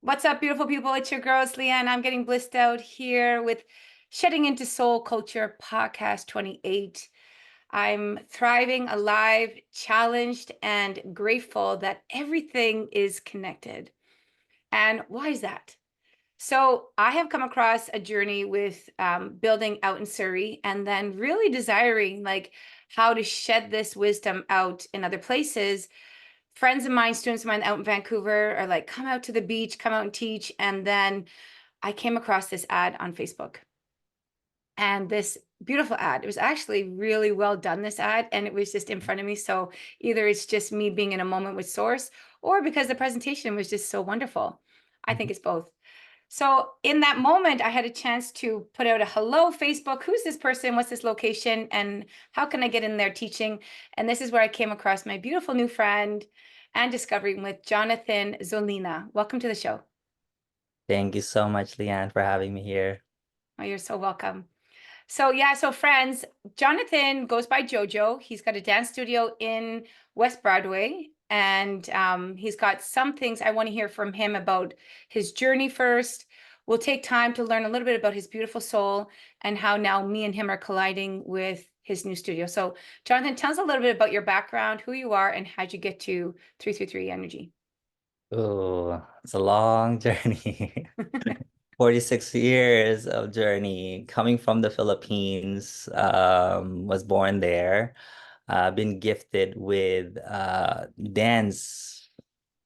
What's up, beautiful people? It's your girl, Leanne. I'm getting blissed out here with Shedding into Soul Culture Podcast 28. I'm thriving, alive, challenged, and grateful that everything is connected. And why is that? So, I have come across a journey with building out in Surrey and then really desiring how to shed this wisdom out in other places. Friends of mine, students of mine out in Vancouver are like, come out to the beach, come out and teach. And then I came across this ad on Facebook and this beautiful ad. It was actually really well done, this ad, and it was just in front of me. So either it's just me being in a moment with Source or because the presentation was just so wonderful. I think it's both. So in that moment, I had a chance to put out a hello, Facebook. Who's this person? What's this location? And how can I get in there teaching? And this is where I came across my beautiful new friend and discovering with Jonathan Zolina. Welcome to the show. Thank you so much, Leanne, for having me here. Oh, you're so welcome. So yeah, so friends, Jonathan goes by Jojo. He's got a dance studio in West Broadway, and he's got some things I want to hear from him about his journey first. We'll take time to learn a little bit about his beautiful soul and how now me and him are colliding with his new studio. So Jonathan, tell us a little bit about your background, who you are, and how'd you get to 333 Energy. Oh, it's a long journey. 46 years of journey coming from the Philippines, was born there. Been gifted with dance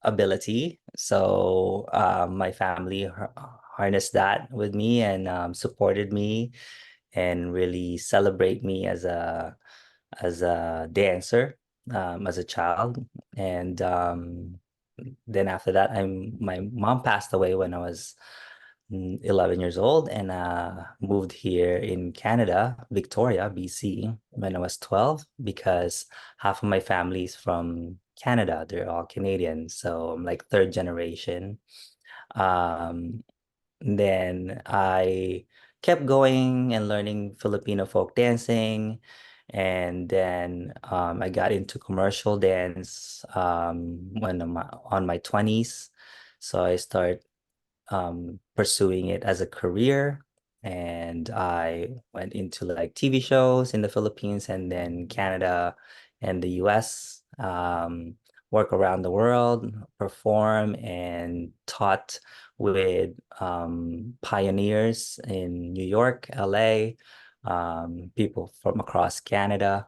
ability. So my family harnessed that with me and supported me and really celebrate me as a dancer as a child. And then after that, my mom passed away when I was 11 years old, and moved here in Canada, Victoria, BC, when I was 12, because half of my family is from Canada. They're all Canadian. So I'm like third generation. Um, then I kept going and learning Filipino folk dancing. And then I got into commercial dance when I'm on my 20s. So I started pursuing it as a career. And I went into like TV shows in the Philippines and then Canada and the US, work around the world, perform and taught with pioneers in New York, LA, people from across Canada.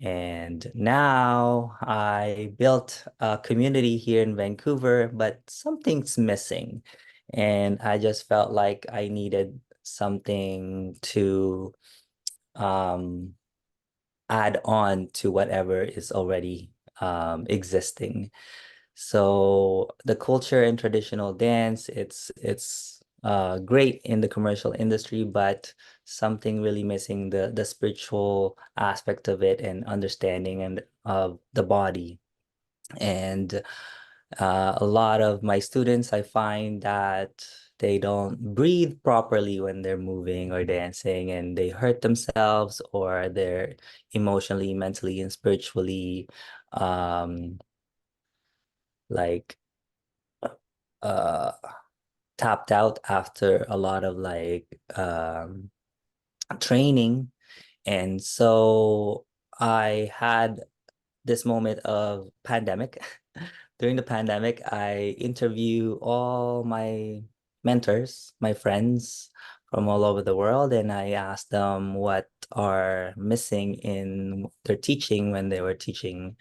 And now I built a community here in Vancouver, but something's missing. And I just felt like I needed something to um, add on to whatever is already existing. So the culture and traditional dance, it's great in the commercial industry, but something really missing the spiritual aspect of it and understanding and of the body. And a lot of my students, I find that they don't breathe properly when they're moving or dancing, and they hurt themselves, or they're emotionally, mentally, and spiritually um, like uh, tapped out after a lot of training. And so I had this moment of pandemic. During the pandemic, I interview all my mentors, my friends from all over the world, and I asked them what are missing in their teaching when they were teaching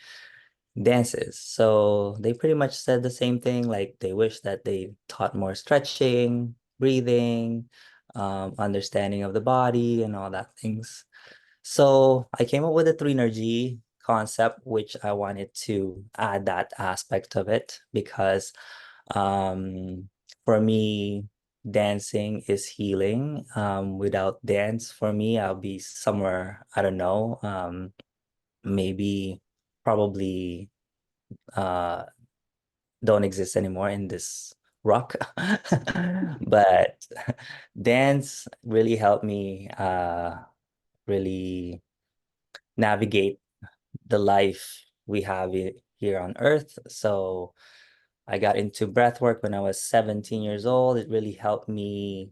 dances. So they pretty much said the same thing, like they wish that they taught more stretching, breathing, understanding of the body and all that things. So I came up with a 3 energy concept, which I wanted to add that aspect of it because for me, dancing is healing. Without dance, for me, I'll be somewhere, I don't know, maybe probably uh don't exist anymore in this rock. But dance really helped me really navigate the life we have here on earth. So I got into breath work when I was 17 years old. It really helped me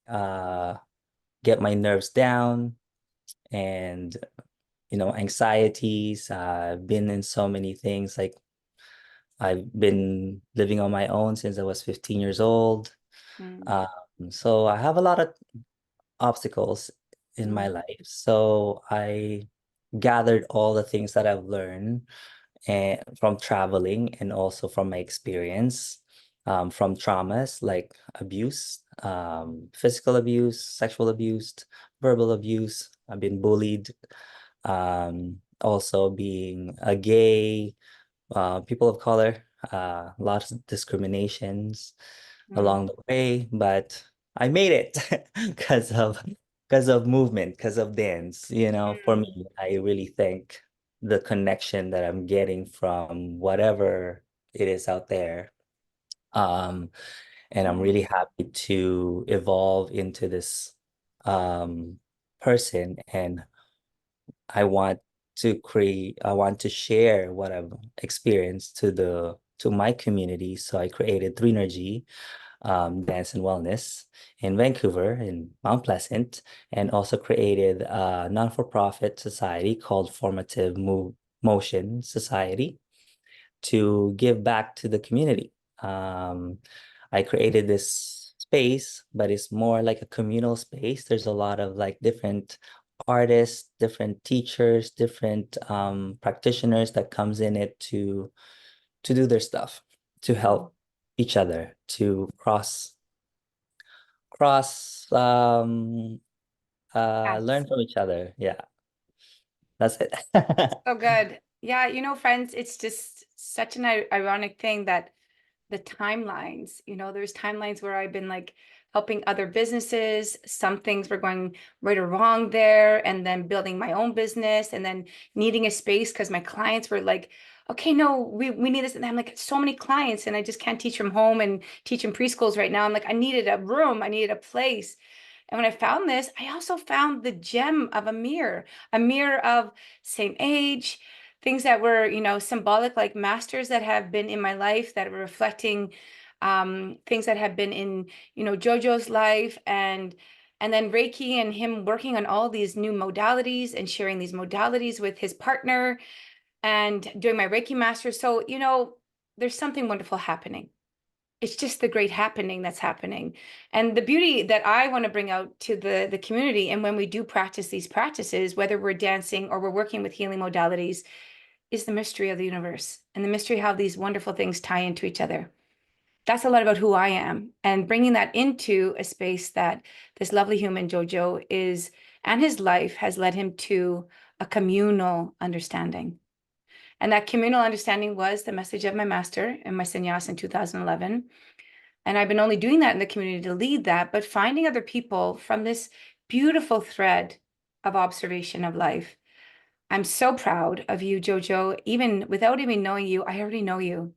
uh, get my nerves down and, anxieties. I've been in so many things. Like I've been living on my own since I was 15 years old. Mm, Um, so I have a lot of obstacles in my mm, life. So I gathered all the things that I've learned and from traveling and also from my experience from traumas like abuse, physical abuse, sexual abuse, verbal abuse. I've been bullied, also being a gay, people of color, lots of discriminations mm, along the way, but I made it because of movement, because of dance. For mm. me, I really think the connection that I'm getting from whatever it is out there. Um, and I'm Yeah. really happy to evolve into this person, and I want to share what I've experienced to my community. So I created Thrinergy, Dance and Wellness in Vancouver, in Mount Pleasant, and also created a non-for-profit society called Motion Society to give back to the community. Um, I created this space, but it's more like a communal space. There's a lot of like different artists, different teachers, different practitioners that comes in it to do their stuff, to Mm. help each other, to cross learn Paths. from each other. Yeah, that's it. So good. Yeah, friends, it's just such an ironic thing that the timelines, there's timelines where I've been like helping other businesses. Some things were going right or wrong there, and then building my own business and then needing a space because my clients were like, okay, no, we need this. And I'm like, so many clients, and I just can't teach from home and teach in preschools right now. I'm like, I needed a room, I needed a place. And when I found this, I also found the gem of a mirror of same age, things that were, symbolic, like masters that have been in my life that were reflecting things that have been in, Jojo's life, and then Reiki and him working on all these new modalities and sharing these modalities with his partner and doing my Reiki master. So, there's something wonderful happening. It's just the great happening that's happening. And the beauty that I want to bring out to the community, and when we do practice these practices, whether we're dancing or we're working with healing modalities, is the mystery of the universe and the mystery how these wonderful things tie into each other. That's a lot about who I am, and bringing that into a space that this lovely human Jojo is, and his life has led him to a communal understanding. And that communal understanding was the message of my master and my sannyas in 2011. And I've been only doing that in the community to lead that, but finding other people from this beautiful thread of observation of life. I'm so proud of you, Jojo. Even without even knowing you, I already know you,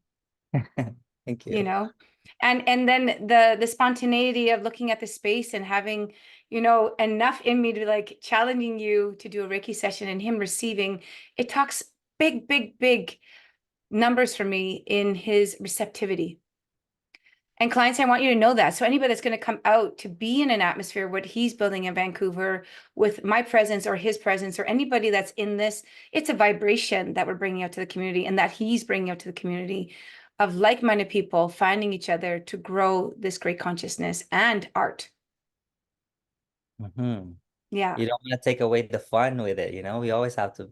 Thank you you. know? And then the spontaneity of looking at the space and having, enough in me to like challenging you to do a Reiki session and him receiving, it talks big, big, big numbers for me in his receptivity. And clients, I want you to know that. So anybody that's going to come out to be in an atmosphere, what he's building in Vancouver with my presence or his presence or anybody that's in this, it's a vibration that we're bringing out to the community and that he's bringing out to the community of like-minded people finding each other to grow this great consciousness and art. Hmm. Yeah. You don't want to take away the fun with it, you know? We always have to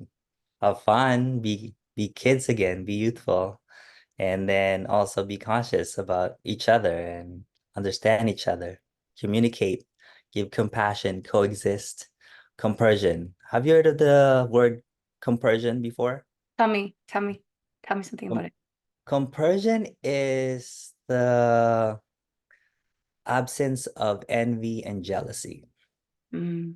have fun, be kids again, be youthful, and then also be conscious about each other and understand each other, communicate, give compassion, coexist, compersion. Have you heard of the word compersion before? Tell me something about Com it. Compersion is the absence of envy and jealousy. Mm,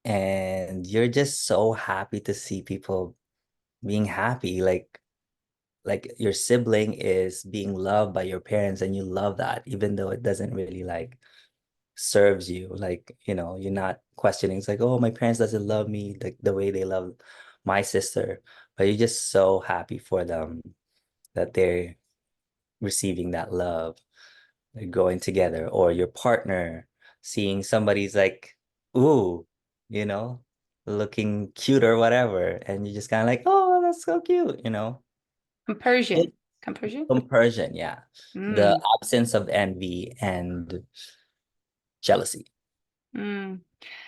And you're just so happy to see people being happy, like your sibling is being loved by your parents and you love that even though it doesn't really like serves you, like you're not questioning. It's like, oh, my parents doesn't love me like the way they love my sister, but you're just so happy for them that they're receiving that love, like going together, or your partner seeing somebody's like, ooh, you know, looking cute or whatever, and you're just kind of like, oh, that's so cute, you know. Compersion. It, Compersion? compersion, yeah. The Mm, absence of envy and jealousy. mm.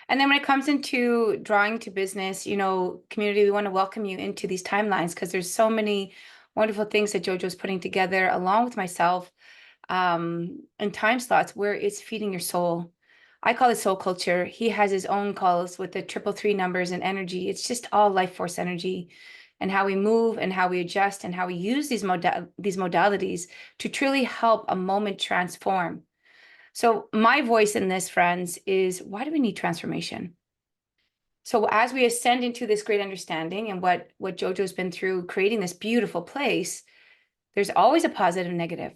And then when it comes into drawing to business, community, we want to welcome you into these timelines because there's so many wonderful things that Jojo's putting together along with myself in time slots where it's feeding your soul. I call it soul culture. He has his own calls with the 333 numbers and energy. It's just all life force energy and how we move and how we adjust and how we use these modalities to truly help a moment transform. So my voice in this, friends, is why do we need transformation? So as we ascend into this great understanding and what Jojo's been through creating this beautiful place, there's always a positive and negative.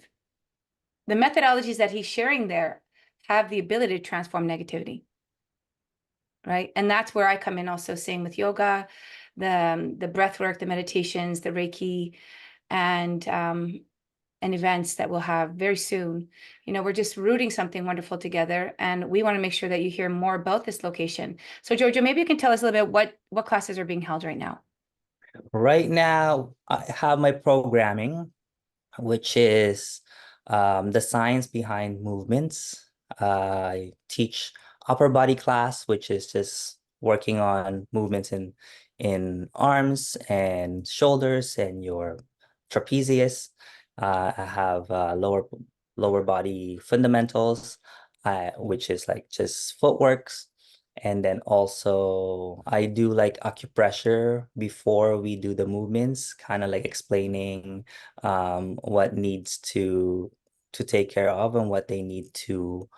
The methodologies that he's sharing there have the ability to transform negativity, right? And that's where I come in also, same with yoga, the breath work, the meditations, the Reiki, and events that we'll have very soon. We're just rooting something wonderful together, and we want to make sure that you hear more about this location. So, Jojo, maybe you can tell us a little bit what classes are being held right now. Right now, I have my programming, which is the science behind movements. I teach upper body class, which is just working on movements in arms and shoulders and your trapezius. I have lower body fundamentals, which is like just footworks. And then also I do like acupressure before we do the movements, kind of like explaining what needs to take care of and what they need to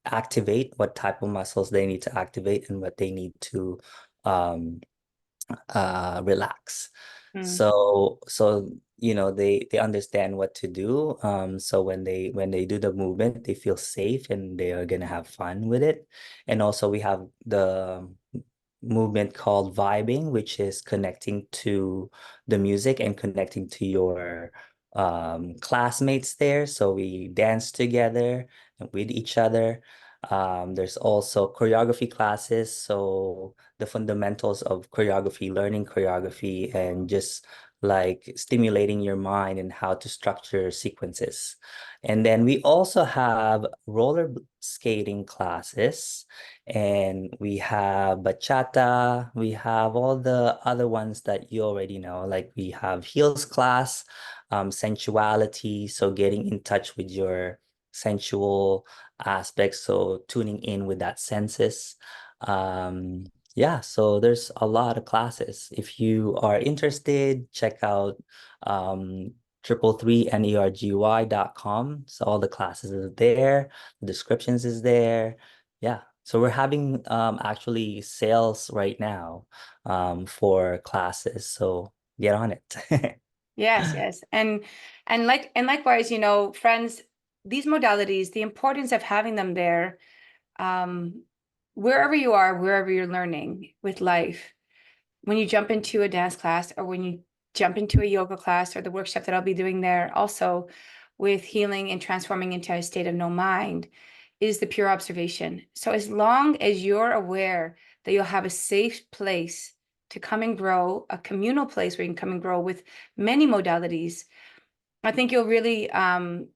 activate, what type of muscles they need to activate and what they need to um, relax. Mm, So they understand what to do. So when they do the movement, they feel safe and they are gonna have fun with it. And also we have the movement called vibing, which is connecting to the music and connecting to your classmates there. So we dance together and with each other. There's also choreography classes, so the fundamentals of choreography, learning choreography, and just like stimulating your mind and how to structure sequences. And then we also have roller skating classes, and we have bachata, we have all the other ones that you already know, like we have heels class, sensuality, so getting in touch with your sensual aspects, so tuning in with that senses. Yeah, so there's a lot of classes. If you are interested, check out um 333nergy.com. So all the classes are there, the descriptions is there. Yeah. So we're having actually sales right now for classes. So get on it. yes, yes. And likewise, friends, these modalities, the importance of having them there, um, wherever you are, wherever you're learning with life. When you jump into a dance class or when you jump into a yoga class or the workshop that I'll be doing there also with healing and transforming into a state of no mind is the pure observation. So as long as you're aware that you'll have a safe place to come and grow, a communal place where you can come and grow with many modalities, I think you'll really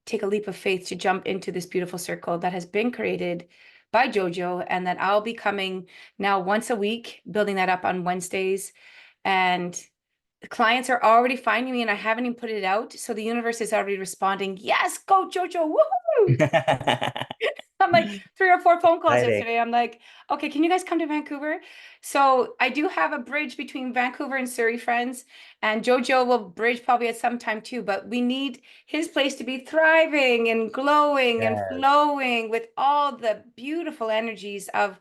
take a leap of faith to jump into this beautiful circle that has been created by Jojo, and that I'll be coming now once a week, building that up on Wednesdays. And the clients are already finding me, and I haven't even put it out. So the universe is already responding, yes, go Jojo, woohoo! I'm like 3 or 4 phone calls Exciting. yesterday. I'm like, okay, can you guys come to Vancouver? So I do have a bridge between Vancouver and Surrey, friends, and Jojo will bridge probably at some time too. But we need his place to be thriving and glowing and Yeah, flowing with all the beautiful energies of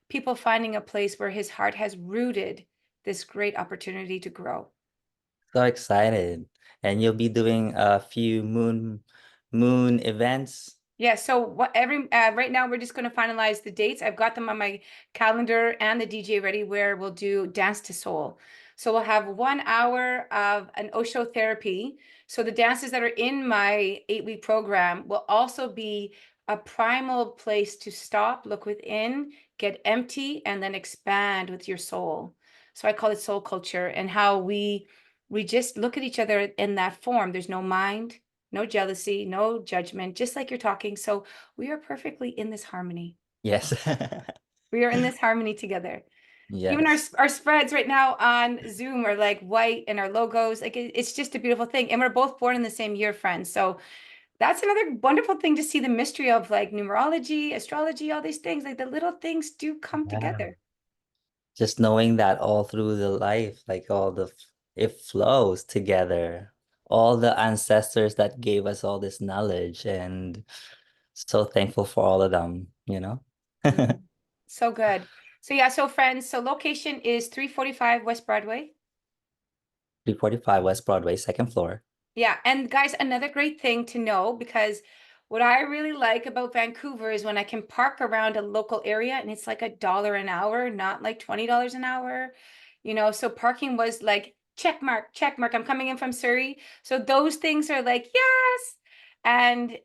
people finding a place where his heart has rooted this great opportunity to grow. so excited. And you'll be doing a few moon events. Yeah, so what every right now we're just going to finalize the dates. I've got them on my calendar and the DJ ready where we'll do Dance to Soul. So we'll have 1 hour of an Osho therapy. So the dances that are in my 8-week program will also be a primal place to stop, look within, get empty, and then expand with your soul. So I call it soul culture, and how we just look at each other in that form. There's no mind, no jealousy, no judgment, just like you're talking. So we are perfectly in this harmony. Yes. We are in this harmony together. Even Yes. our spreads right now on Zoom are like white, and our logos, like it's just a beautiful thing. And we're both born in the same year, friends. So that's another wonderful thing to see the mystery of like numerology, astrology, all these things. Like the little things do come Yeah. together. Just knowing that all through the life, like it flows together. All the ancestors that gave us all this knowledge, and so thankful for all of them, you know? Mhm. So good. So yeah, so friends, so location is 345 West Broadway. 345 West Broadway, second floor. Yeah, and guys, another great thing to know, because what I really like about Vancouver is when I can park around a local area and it's like $1 an hour, not like $20 an hour. So parking was like check mark, check mark. I'm coming in from Surrey. So those things are like, yes. And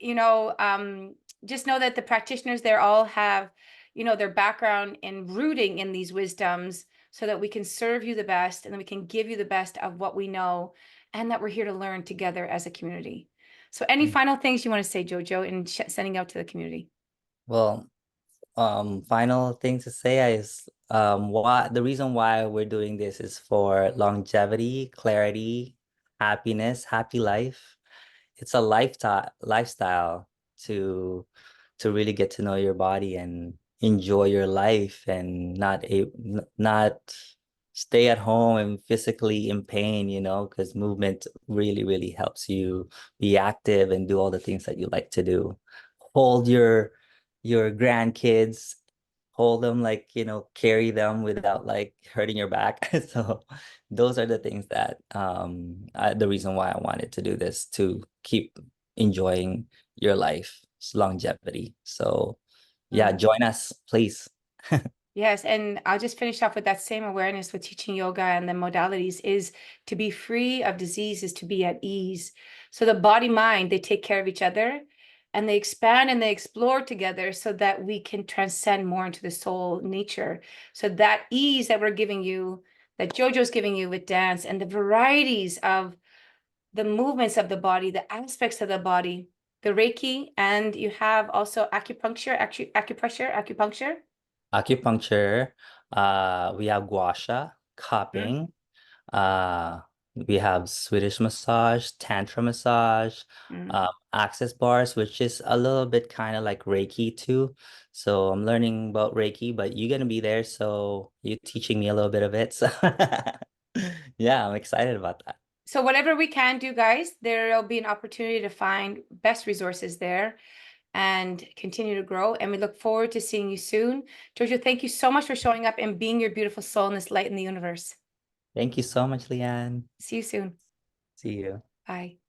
just know that the practitioners there all have, their background in rooting in these wisdoms, so that we can serve you the best and then we can give you the best of what we know, and that we're here to learn together as a community. So any final things you want to say, Jojo, in sending out to the community? Well, final thing to say is why the reason why we're doing this is for longevity, clarity, happiness, happy life. It's a lifestyle to really get to know your body and enjoy your life, and not stay at home and physically in pain, because movement really, really helps you be active and do all the things that you like to do. Hold your grandkids, hold them, like, carry them without like hurting your back. So those are the things that the reason why I wanted to do this, to keep enjoying your life's longevity. So yeah, Mm. join us, please. Yes, and I'll just finish off with that same awareness with teaching yoga and the modalities is to be free of disease, is to be at ease. So the body mind, they take care of each other, and they expand and they explore together, so that we can transcend more into the soul nature. So that ease that we're giving you, that Jojo's giving you with dance, and the varieties of the movements of the body, the aspects of the body, the Reiki, and you have also acupuncture, acupuncture. Acupuncture, we have gua sha, Mm, cupping, uh, we have Swedish massage, tantra massage, mm. access bars, which is a little bit kind of like Reiki too. So I'm learning about Reiki, but you're gonna be there, so you're teaching me a little bit of it. So yeah, I'm excited about that. So whatever we can do, guys, there'll be an opportunity to find best resources there and continue to grow. And we look forward to seeing you soon. Jojo, thank you so much for showing up and being your beautiful soul in this light in the universe. Thank you so much, Leanne. See you soon. See you. Bye.